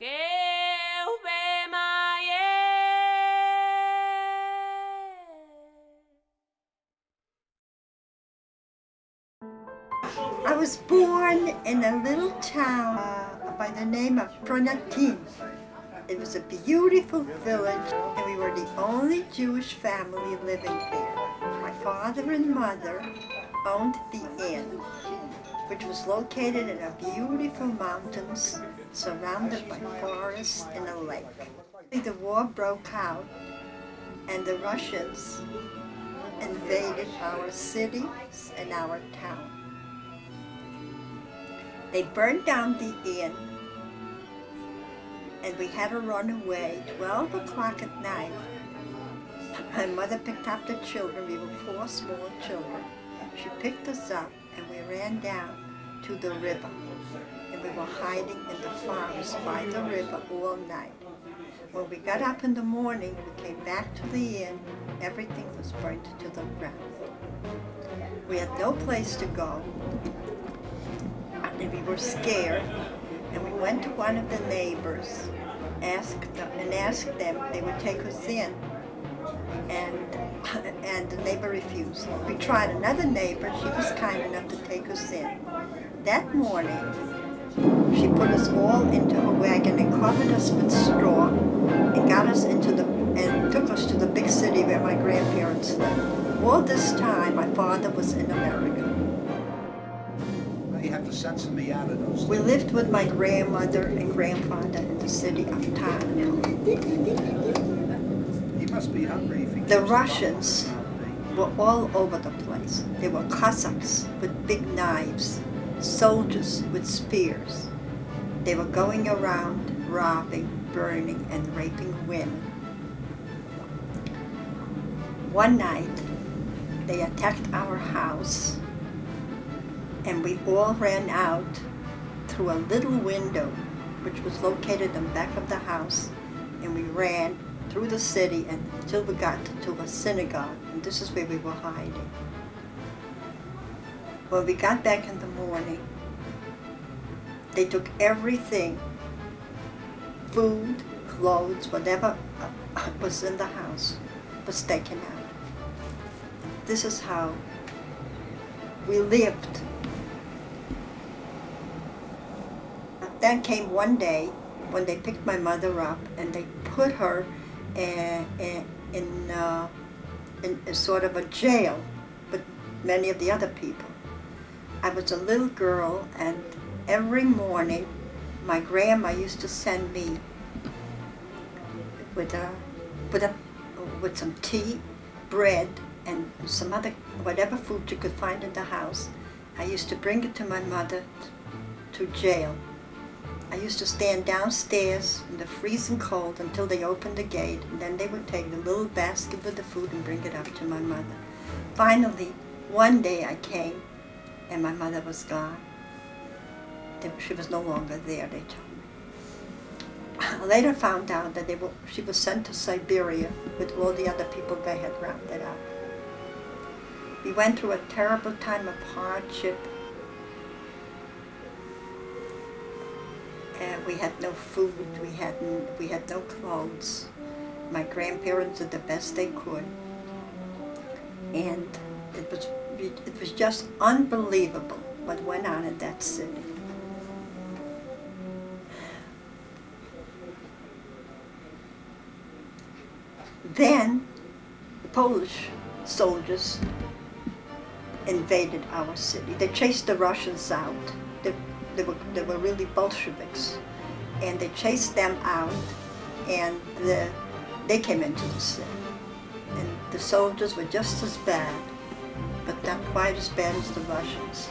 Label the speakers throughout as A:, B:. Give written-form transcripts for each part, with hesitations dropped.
A: I was born in a little town by the name of Pronatin. It was a beautiful village, and we were the only Jewish family living there. My father and mother owned the inn, which was located in a beautiful mountains surrounded by forests and a lake. The war broke out, and the Russians invaded our cities and our town. They burned down the inn, and we had to run away. 12 o'clock at night, my mother picked up the children. We were 4 small children. She picked us up, and we ran down to the river. And we were hiding in the forest by the river all night. When we got up in the morning, we came back to the inn. Everything was burnt to the ground. We had no place to go, and we were scared. And we went to one of the neighbors, asked them they would take us in, and the neighbor refused. We tried another neighbor. She was kind enough to take us in. That morning, she put us all into a wagon and covered us with straw and got us and took us to the big city where my grandparents lived. All this time, my father was in America.
B: You have to censor me out of those.
A: We lived with my grandmother and grandfather in the city of Taranto.
B: He must be hungry if he
A: The Russians were all over the place. There were Cossacks with big knives, soldiers with spears. They were going around robbing, burning, and raping women. One night, they attacked our house, and we all ran out through a little window which was located in the back of the house, and we ran through the city until we got to a synagogue, and this is where we were hiding. When we got back in the morning, they took everything, food, clothes, whatever was in the house was taken out. This is how we lived. Then came one day when they picked my mother up and they put her in a sort of a jail with many of the other people. I was a little girl, and every morning my grandma used to send me with some tea, bread, and some other whatever food you could find in the house. I used to bring it to my mother to jail. I used to stand downstairs in the freezing cold until they opened the gate, and then they would take the little basket with the food and bring it up to my mother. Finally, one day I came, and my mother was gone. She was no longer there, they told me. I later found out that she was sent to Siberia with all the other people they had rounded up. We went through a terrible time of hardship. We had no food, we had no clothes. My grandparents did the best they could. And it was just unbelievable what went on in that city. Then the Polish soldiers invaded our city. They chased the Russians out. They were really Bolsheviks, and they chased them out, and they came into the city. And the soldiers were just as bad, but not quite as bad as the Russians.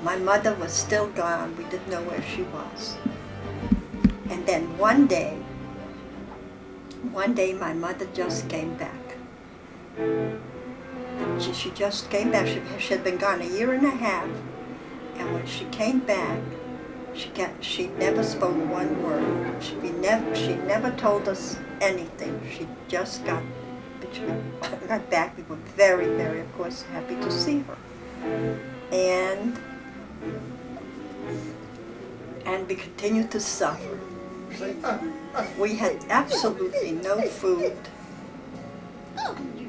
A: My mother was still gone. We didn't know where she was. And then one day my mother just came back. She just came back. She had been gone a year and a half, and when she came back, she never spoke one word. She never told us anything. She just got back. We were very, very, of course, happy to see her. And and we continued to suffer. We had absolutely no food.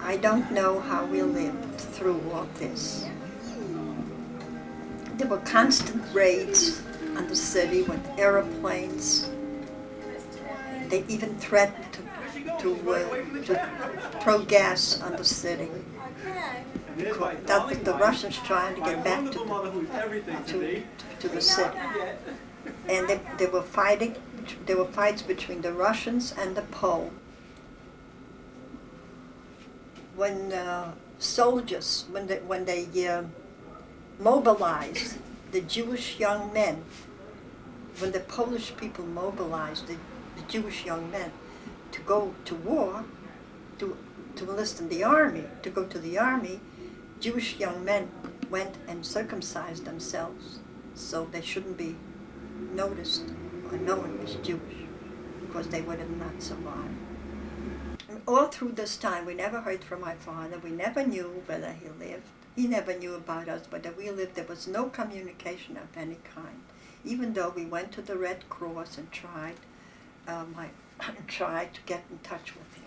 A: I don't know how we lived through all this. There were constant raids on the city with airplanes. They even threatened to throw gas on the city. That was the Russians trying to get back to the city. And they were fighting. There were fights between the Russians and the Poles. When soldiers, when they mobilized the Jewish young men, when the Polish people mobilized the Jewish young men to go to war, to enlist in the army, to go to the army, Jewish young men went and circumcised themselves so they shouldn't be noticed or known as Jewish, because they would have not survived. And all through this time, we never heard from my father. We never knew whether he lived. He never knew about us, but that we lived. There was no communication of any kind, even though we went to the Red Cross and tried to get in touch with him.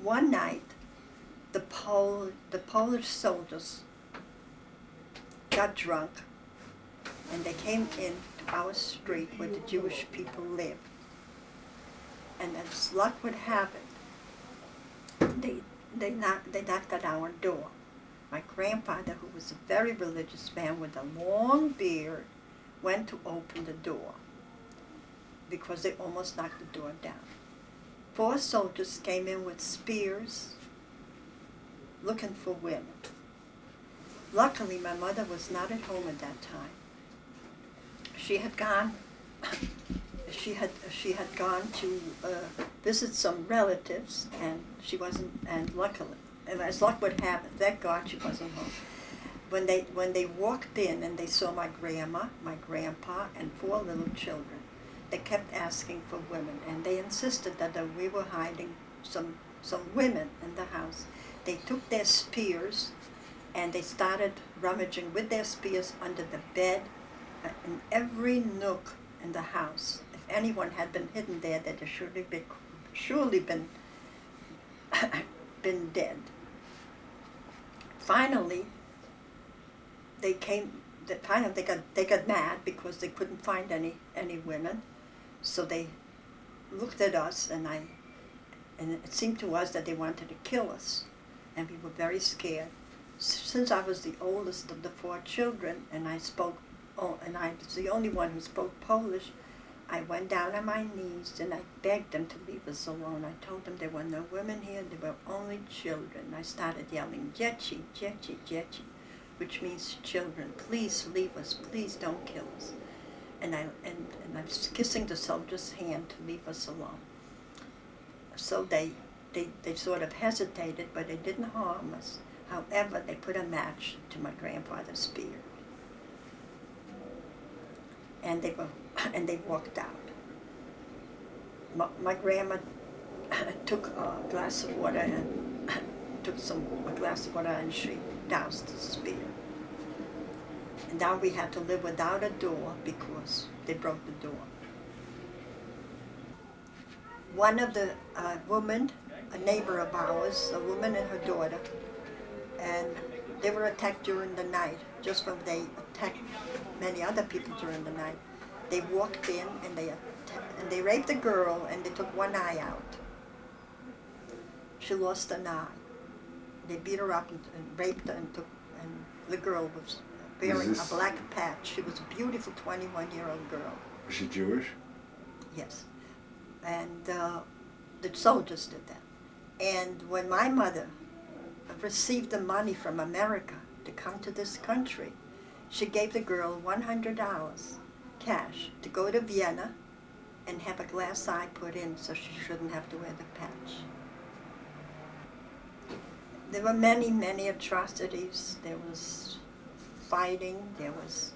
A: One night, the Polish soldiers got drunk, and they came in to our street where the Jewish people lived. And as luck would have it, they knocked at our door. My grandfather, who was a very religious man with a long beard, went to open the door because they almost knocked the door down. 4 soldiers came in with spears looking for women. Luckily, my mother was not at home at that time. She had gone to visit some relatives, and she wasn't, and luckily, and as luck would have it, thank God she wasn't home. When they walked in and they saw my grandma, my grandpa, and 4 little children, they kept asking for women, and they insisted that we were hiding some women in the house. They took their spears and they started rummaging with their spears under the bed, in every nook in the house. If anyone had been hidden there, they'd have surely been dead. Finally, they got mad because they couldn't find any women. So they looked at us, and it seemed to us that they wanted to kill us, and we were very scared. Since I was the oldest of the 4 children, and I was the only one who spoke Polish, I went down on my knees and I begged them to leave us alone. I told them there were no women here, there were only children. I started yelling, "Dzieci, dzieci, dzieci," which means children. Please leave us, please don't kill us. And I was kissing the soldier's hand to leave us alone. So they sort of hesitated, but they didn't harm us. However, they put a match to my grandfather's spear. And they walked out. My grandma took a glass of water and she doused the spear. And now we had to live without a door because they broke the door. One of the women, a neighbor of ours, a woman and her daughter, and they were attacked during the night, just when they attacked many other people during the night. They walked in and they raped a girl, and they took one eye out. She lost an eye. They beat her up and raped her, and the girl was wearing a black patch. She was a beautiful 21-year-old girl.
C: Was she Jewish?
A: Yes. And the soldiers did that. And when my mother received the money from America to come to this country, she gave the girl $100 cash to go to Vienna and have a glass eye put in so she shouldn't have to wear the patch. There were many, many atrocities. There was fighting. There was,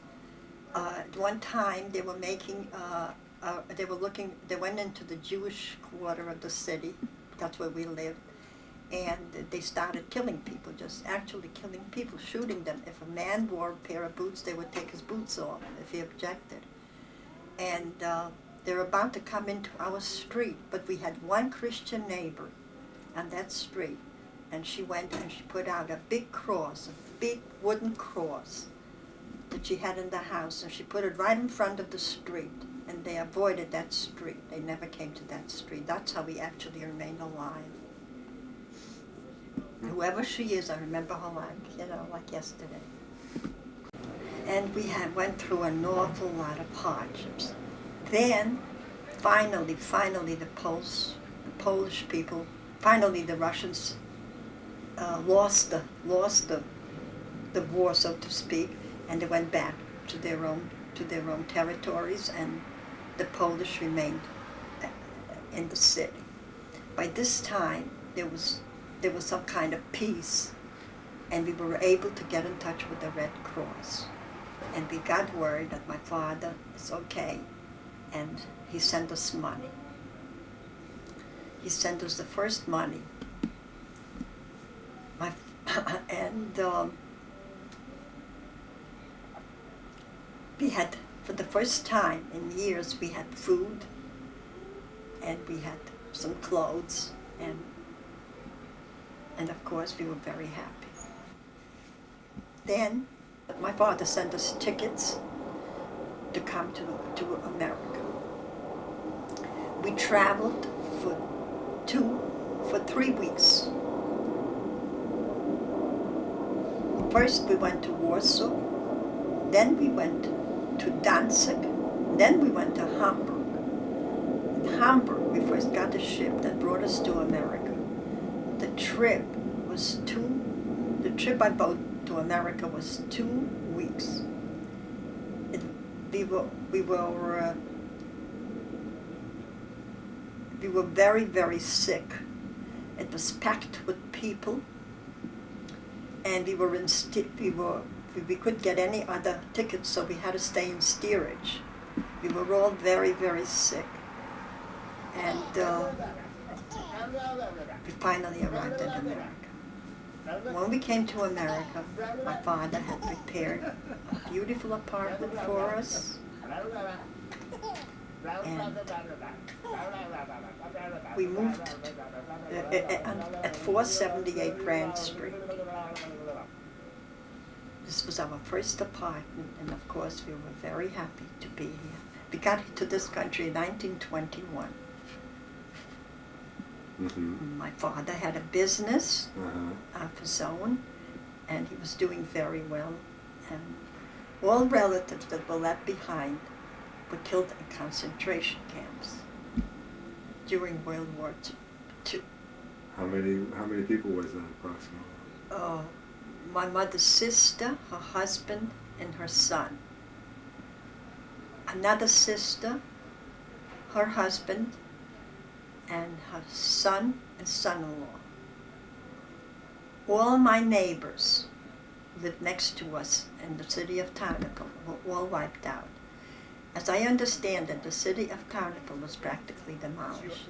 A: at one time they were making, they went into the Jewish quarter of the city. That's where we lived. and they started killing people, just actually killing people, shooting them. If a man wore a pair of boots, they would take his boots off if he objected. And they were about to come into our street, but we had one Christian neighbor on that street, and she went and she put out a big cross, a big wooden cross that she had in the house, and she put it right in front of the street, and they avoided that street. They never came to that street. That's how we actually remain alive. Whoever she is, I remember her like yesterday. And we went through an awful lot of hardships. Then, finally, the Polish people, finally the Russians lost the war, so to speak, and they went back to their own territories, and the Polish remained in the city. By this time, there was some kind of peace, and we were able to get in touch with the Red Cross. And we got word that my father is okay, and he sent us money. He sent us the first money. We had, for the first time in years, we had food, and we had some clothes, and of course we were very happy. Then my father sent us tickets to come to America. We traveled for 3 weeks. First we went to Warsaw, then we went to Danzig, then we went to Hamburg. In Hamburg, we first got a ship that brought us to America. The trip by boat to America was 2 weeks. We were very, very sick. It was packed with people, and we couldn't get any other tickets, so we had to stay in steerage. We were all very, very sick, and we finally arrived in America. When we came to America, my father had prepared a beautiful apartment for us, and we moved at 478 Grand Street. This was our first apartment, and of course we were very happy to be here. We got to this country in 1921. Mm-hmm. My father had a business of his own, and he was doing very well. And all relatives that were left behind were killed in concentration camps during World War II.
C: How many people was that approximately?
A: My mother's sister, her husband, and her son. Another sister, her husband, and her son and son-in-law. All my neighbors lived next to us in the city of Tarnopol were all wiped out. As I understand it, the city of Tarnopol was practically demolished.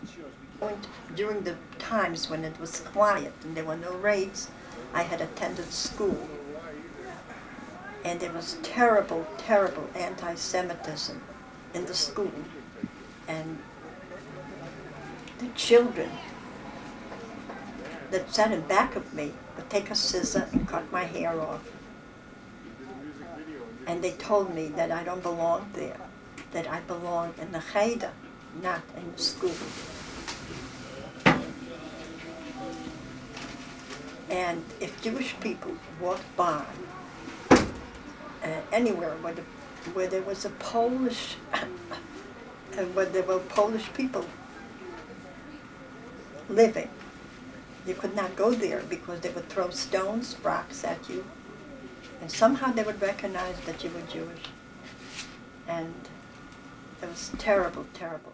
A: During the times when it was quiet and there were no raids, I had attended school. And there was terrible, terrible anti-Semitism in the school. And the children that sat in back of me would take a scissor and cut my hair off. And they told me that I don't belong there, that I belong in the cheder, not in the school. And if Jewish people walked by anywhere where there was a Polish, where there were Polish people living, you could not go there because they would throw stones, rocks at you, and somehow they would recognize that you were Jewish. And it was terrible, terrible.